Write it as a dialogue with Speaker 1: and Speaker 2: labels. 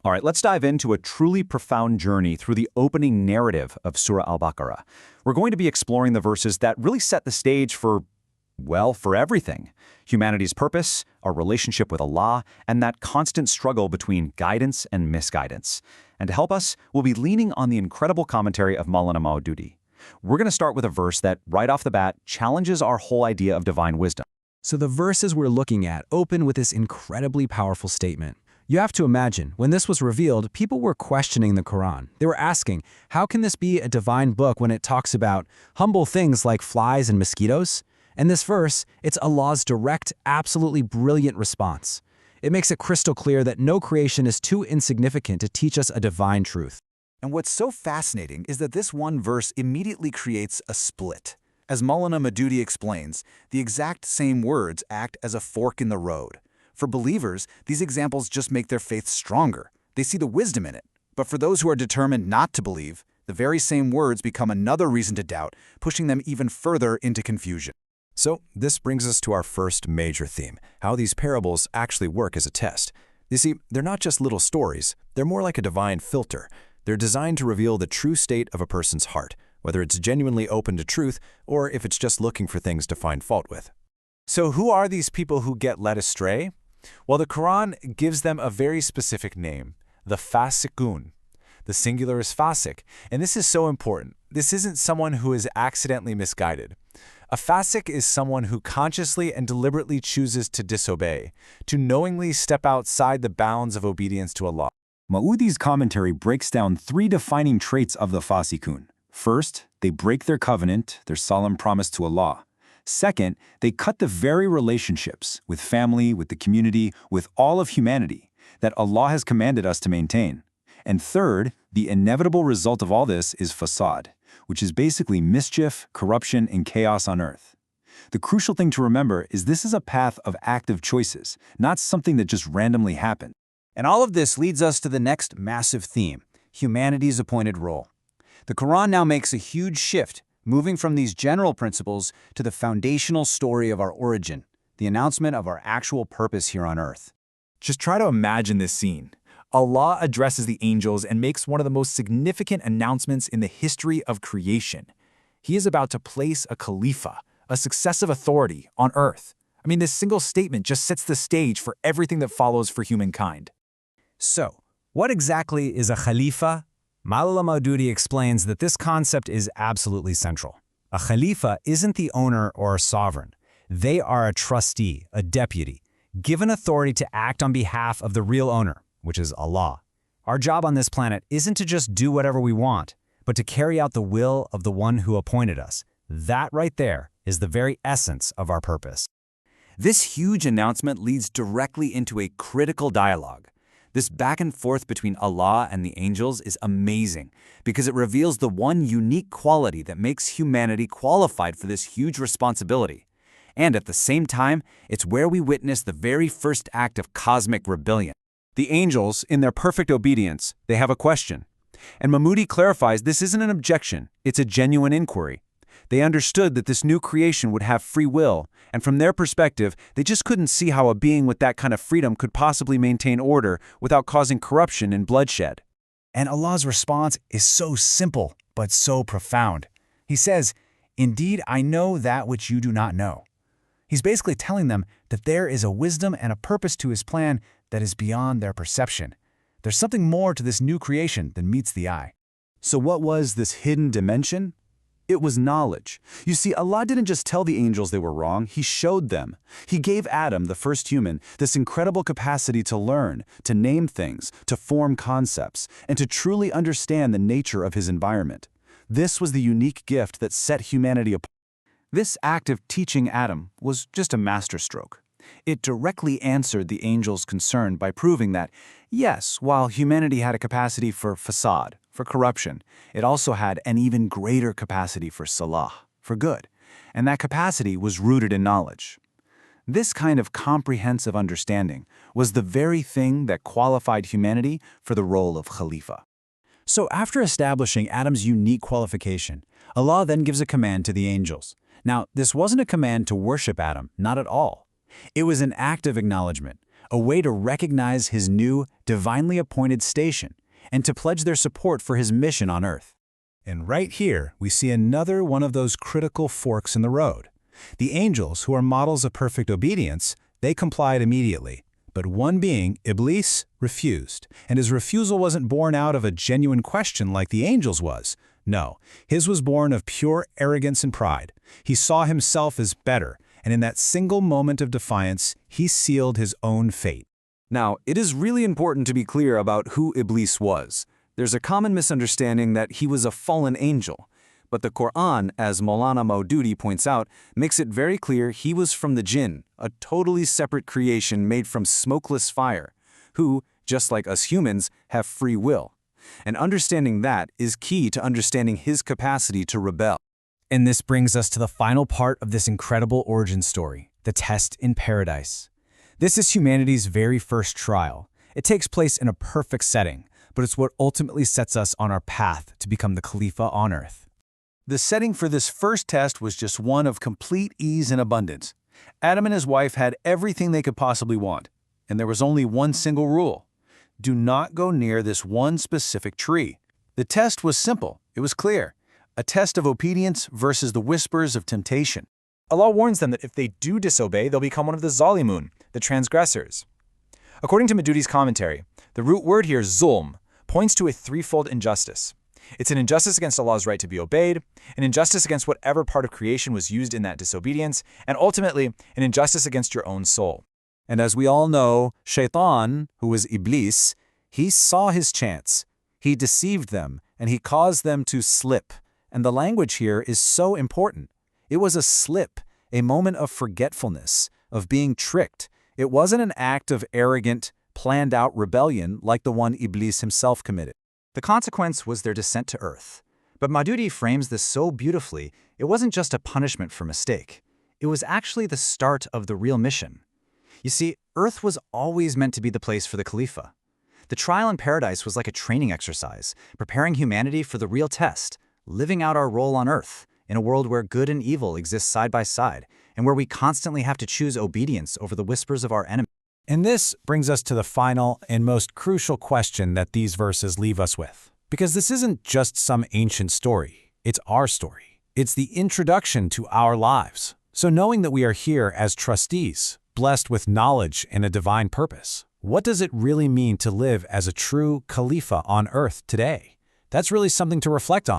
Speaker 1: All right, let's dive into a truly profound journey through the opening narrative of Surah Al-Baqarah. We're going to be exploring the verses that really set the stage for, well, for everything. Humanity's purpose, our relationship with Allah, and that constant struggle between guidance and misguidance. And to help us, we'll be leaning on the incredible commentary of Maulana Maududi. We're going to start with a verse that, right off the bat, challenges our whole idea of divine wisdom.
Speaker 2: So the verses we're looking at open with this incredibly powerful statement. You have to imagine, when this was revealed, people were questioning the Quran. They were asking, how can this be a divine book when it talks about humble things like flies and mosquitoes? And this verse, it's Allah's direct, absolutely brilliant response. It makes it crystal clear that no creation is too insignificant to teach us a divine truth.
Speaker 3: And what's so fascinating is that this one verse immediately creates a split. As Maulana Maududi explains, the exact same words act as a fork in the road. For believers, these examples just make their faith stronger. They see the wisdom in it. But for those who are determined not to believe, the very same words become another reason to doubt, pushing them even further into confusion.
Speaker 4: So this brings us to our first major theme, how these parables actually work as a test. You see, they're not just little stories, they're more like a divine filter. They're designed to reveal the true state of a person's heart, whether it's genuinely open to truth or if it's just looking for things to find fault with.
Speaker 5: So who are these people who get led astray? Well, the Quran gives them a very specific name, the fasiqun. The singular is fasik, and this is so important. This isn't someone who is accidentally misguided. A fasik is someone who consciously and deliberately chooses to disobey, to knowingly step outside the bounds of obedience to Allah.
Speaker 1: Maudi's commentary breaks down three defining traits of the fasiqun. First, they break their covenant, their solemn promise to Allah. Second, they cut the very relationships with family, with the community, with all of humanity that Allah has commanded us to maintain. And third, the inevitable result of all this is fasad, which is basically mischief, corruption, and chaos on earth. The crucial thing to remember is this is a path of active choices, not something that just randomly happened.
Speaker 6: And all of this leads us to the next massive theme, humanity's appointed role. The Quran now makes a huge shift, moving from these general principles to the foundational story of our origin, the announcement of our actual purpose here on earth.
Speaker 5: Just try to imagine this scene. Allah addresses the angels and makes one of the most significant announcements in the history of creation. He is about to place a Khalifa, a successive authority, on earth. I mean, this single statement just sets the stage for everything that follows for humankind.
Speaker 2: So, what exactly is a Khalifa? Maulana Maududi explains that this concept is absolutely central. A Khalifa isn't the owner or a sovereign. They are a trustee, a deputy, given authority to act on behalf of the real owner, which is Allah. Our job on this planet isn't to just do whatever we want, but to carry out the will of the one who appointed us. That right there is the very essence of our purpose.
Speaker 3: This huge announcement leads directly into a critical dialogue. This back and forth between Allah and the angels is amazing because it reveals the one unique quality that makes humanity qualified for this huge responsibility. And at the same time, it's where we witness the very first act of cosmic rebellion.
Speaker 1: The angels, in their perfect obedience, they have a question. And Maududi clarifies this isn't an objection, it's a genuine inquiry. They understood that this new creation would have free will, and from their perspective, they just couldn't see how a being with that kind of freedom could possibly maintain order without causing corruption and bloodshed.
Speaker 6: And Allah's response is so simple, but so profound. He says, "Indeed, I know that which you do not know." He's basically telling them that there is a wisdom and a purpose to his plan that is beyond their perception. There's something more to this new creation than meets the eye.
Speaker 1: So what was this hidden dimension? It was knowledge. You see, Allah didn't just tell the angels they were wrong, He showed them. He gave Adam, the first human, this incredible capacity to learn, to name things, to form concepts, and to truly understand the nature of his environment. This was the unique gift that set humanity apart. This act of teaching Adam was just a masterstroke. It directly answered the angels' concern by proving that, yes, while humanity had a capacity for fasad, for corruption, it also had an even greater capacity for salah, for good, and that capacity was rooted in knowledge. This kind of comprehensive understanding was the very thing that qualified humanity for the role of Khalifa.
Speaker 6: So after establishing Adam's unique qualification, Allah then gives a command to the angels. Now, this wasn't a command to worship Adam, not at all. It was an act of acknowledgement,
Speaker 3: a way to recognize his new, divinely appointed station and to pledge their support for his mission on earth.
Speaker 1: And right here, we see another one of those critical forks in the road. The angels, who are models of perfect obedience, they complied immediately. But one being, Iblis, refused. And his refusal wasn't born out of a genuine question like the angels was. No, his was born of pure arrogance and pride. He saw himself as better, and in that single moment of defiance, he sealed his own fate.
Speaker 5: Now, it is really important to be clear about who Iblis was. There's a common misunderstanding that he was a fallen angel. But the Quran, as Maulana Maududi points out, makes it very clear he was from the jinn, a totally separate creation made from smokeless fire, who, just like us humans, have free will. And understanding that is key to understanding his capacity to rebel.
Speaker 2: And this brings us to the final part of this incredible origin story, the test in paradise. This is humanity's very first trial. It takes place in a perfect setting, but it's what ultimately sets us on our path to become the Khalifa on earth.
Speaker 1: The setting for this first test was just one of complete ease and abundance. Adam and his wife had everything they could possibly want, and there was only one single rule. Do not go near this one specific tree. The test was simple. It was clear. A test of obedience versus the whispers of temptation.
Speaker 6: Allah warns them that if they do disobey, they'll become one of the zalimun, the transgressors. According to Maududi's commentary, the root word here, zulm, points to a threefold injustice. It's an injustice against Allah's right to be obeyed, an injustice against whatever part of creation was used in that disobedience, and ultimately, an injustice against your own soul.
Speaker 1: And as we all know, Shaitan, who was Iblis, he saw his chance. He deceived them, and he caused them to slip. And the language here is so important. It was a slip, a moment of forgetfulness, of being tricked. It wasn't an act of arrogant, planned-out rebellion like the one Iblis himself committed.
Speaker 3: The consequence was their descent to earth. But Maududi frames this so beautifully, it wasn't just a punishment for mistake. It was actually the start of the real mission. You see, earth was always meant to be the place for the Khalifa. The trial in paradise was like a training exercise, preparing humanity for the real test, living out our role on earth, in a world where good and evil exist side by side, and where we constantly have to choose obedience over the whispers of our enemies.
Speaker 2: And this brings us to the final and most crucial question that these verses leave us with. Because this isn't just some ancient story, it's our story. It's the introduction to our lives. So knowing that we are here as trustees, blessed with knowledge and a divine purpose, what does it really mean to live as a true Khalifa on earth today? That's really something to reflect on.